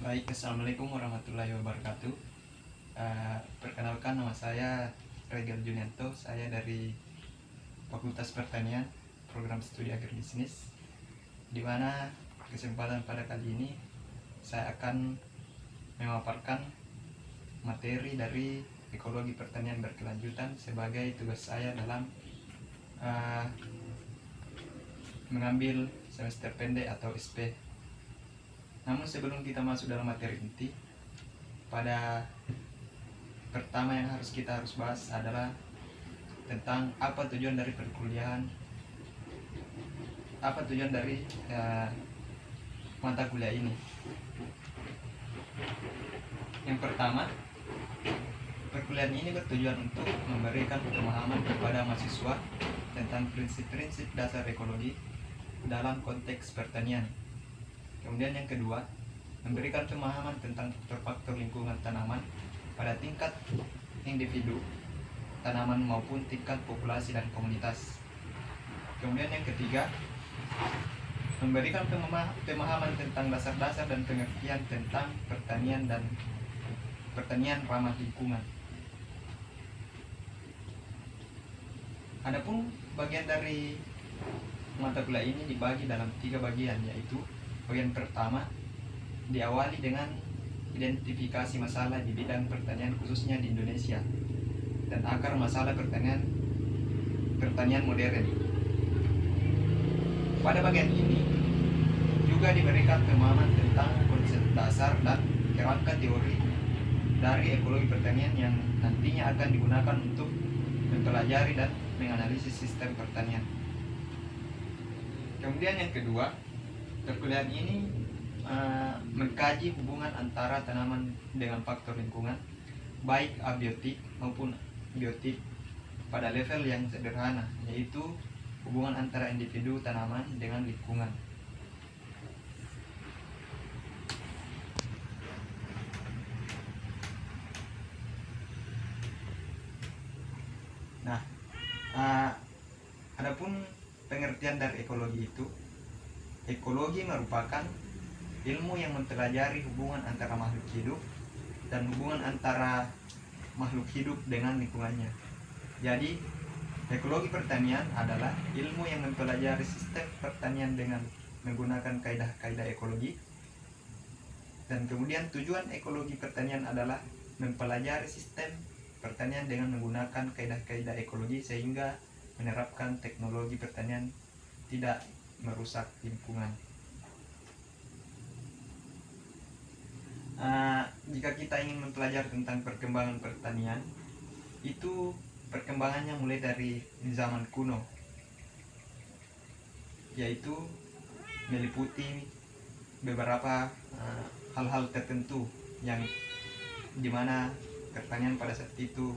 Baik, Assalamualaikum warahmatullahi wabarakatuh. Perkenalkan, nama saya Regal Junianto. Saya dari Fakultas Pertanian, Program Studi Agribisnis, di mana kesempatan pada kali ini saya akan memaparkan materi dari ekologi pertanian berkelanjutan sebagai tugas saya dalam mengambil semester pendek atau SP. Namun sebelum kita masuk dalam materi inti, pada pertama yang kita harus bahas adalah tentang apa tujuan dari perkuliahan, apa tujuan dari mata kuliah ini. Yang pertama, perkuliahan ini bertujuan untuk memberikan pemahaman kepada mahasiswa tentang prinsip-prinsip dasar ekologi dalam konteks pertanian. Kemudian yang kedua, memberikan pemahaman tentang faktor-faktor lingkungan tanaman pada tingkat individu tanaman maupun tingkat populasi dan komunitas. Kemudian yang ketiga, memberikan pemahaman tentang dasar-dasar dan pengertian tentang pertanian dan pertanian ramah lingkungan. Adapun bagian dari mata kuliah ini dibagi dalam 3 bagian, yaitu bagian pertama diawali dengan identifikasi masalah di bidang pertanian khususnya di Indonesia dan akar masalah pertanian modern. Pada bagian ini juga diberikan pemahaman tentang konsep dasar dan kerangka teori dari ekologi pertanian yang nantinya akan digunakan untuk mempelajari dan menganalisis sistem pertanian. Kemudian yang kedua, perkuliahan ini mengkaji hubungan antara tanaman dengan faktor lingkungan, baik abiotik maupun biotik, pada level yang sederhana, yaitu hubungan antara individu tanaman dengan lingkungan. Nah, adapun pengertian dari ekologi itu, ekologi merupakan ilmu yang mempelajari hubungan antara makhluk hidup dan hubungan antara makhluk hidup dengan lingkungannya. Jadi, ekologi pertanian adalah ilmu yang mempelajari sistem pertanian dengan menggunakan kaidah-kaidah ekologi. Dan kemudian tujuan ekologi pertanian adalah mempelajari sistem pertanian dengan menggunakan kaidah-kaidah ekologi sehingga menerapkan teknologi pertanian tidak merusak lingkungan. Jika kita ingin mempelajari tentang perkembangan pertanian, itu perkembangannya mulai dari zaman kuno, yaitu meliputi beberapa hal-hal tertentu yang dimana pertanian pada saat itu,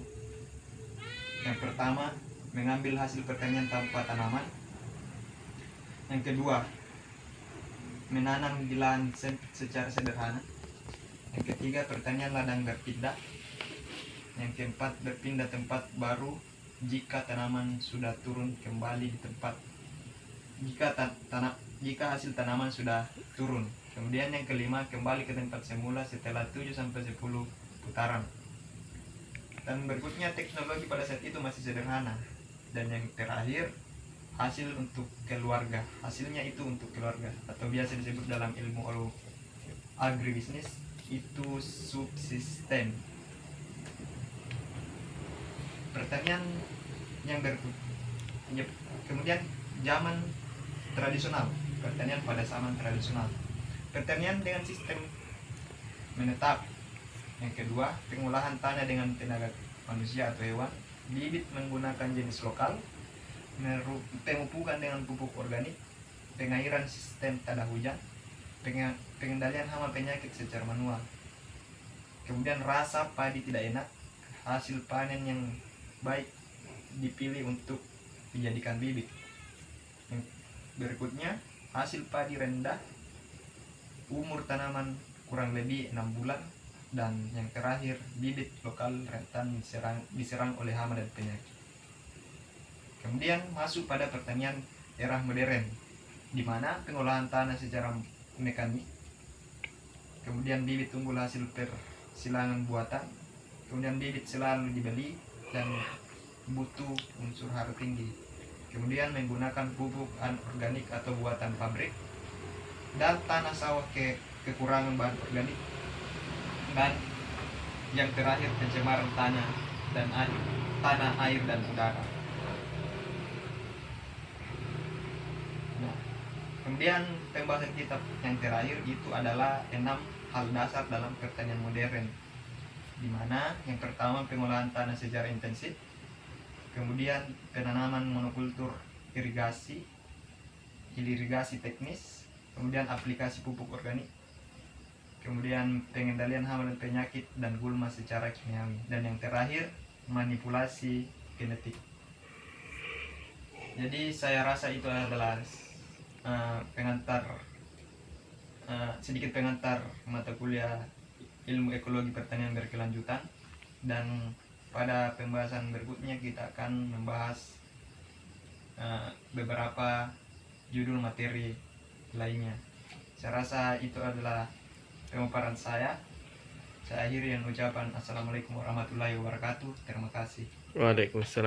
yang pertama, mengambil hasil pertanian tanpa tanaman. Yang kedua, menanam di lahan secara sederhana. Yang ketiga, pertanian ladang berpindah. Yang keempat, berpindah tempat baru jika tanaman sudah turun kembali di tempat, jika hasil tanaman sudah turun. Kemudian yang kelima, kembali ke tempat semula setelah 7-10 putaran. Dan berikutnya, teknologi pada saat itu masih sederhana. Dan yang terakhir, hasilnya itu untuk keluarga, atau biasa disebut dalam ilmu agribisnis itu subsisten. Pertanian yang kemudian zaman tradisional, pertanian pada zaman tradisional, pertanian dengan sistem menetap. Yang kedua, pengolahan tanah dengan tenaga manusia atau hewan, bibit menggunakan jenis lokal, pemupukan dengan pupuk organik, pengairan sistem tada hujan, pengendalian hama penyakit secara manual. Kemudian rasa padi tidak enak, hasil panen yang baik dipilih untuk dijadikan bibit. Yang berikutnya, hasil padi rendah, umur tanaman kurang lebih 6 bulan, dan yang terakhir, bibit lokal rentan diserang oleh hama dan penyakit. Kemudian masuk pada pertanian era modern, di mana pengolahan tanah secara mekanik kemudian bibit unggul hasil persilangan buatan, kemudian bibit selalu dibeli dan butuh unsur hara tinggi, kemudian menggunakan pupuk anorganik atau buatan pabrik, dan tanah sawah kekurangan bahan organik, dan yang terakhir pencemaran tanah air dan udara. Nah, kemudian pembahasan kita yang terakhir itu adalah 6 hal dasar dalam pertanian modern, di mana yang pertama pengolahan tanah secara intensif, kemudian penanaman monokultur irigasi teknis, kemudian aplikasi pupuk organik, kemudian pengendalian hama dan penyakit dan gulma secara kimiawi, dan yang terakhir manipulasi genetik. Jadi saya rasa itu adalah sedikit pengantar mata kuliah ilmu ekologi pertanian berkelanjutan, dan pada pembahasan berikutnya kita akan membahas beberapa judul materi lainnya. Saya rasa itu adalah pemaparan saya. Saya akhiri dengan ucapan assalamualaikum warahmatullahi wabarakatuh. Terima kasih. Waalaikumsalam.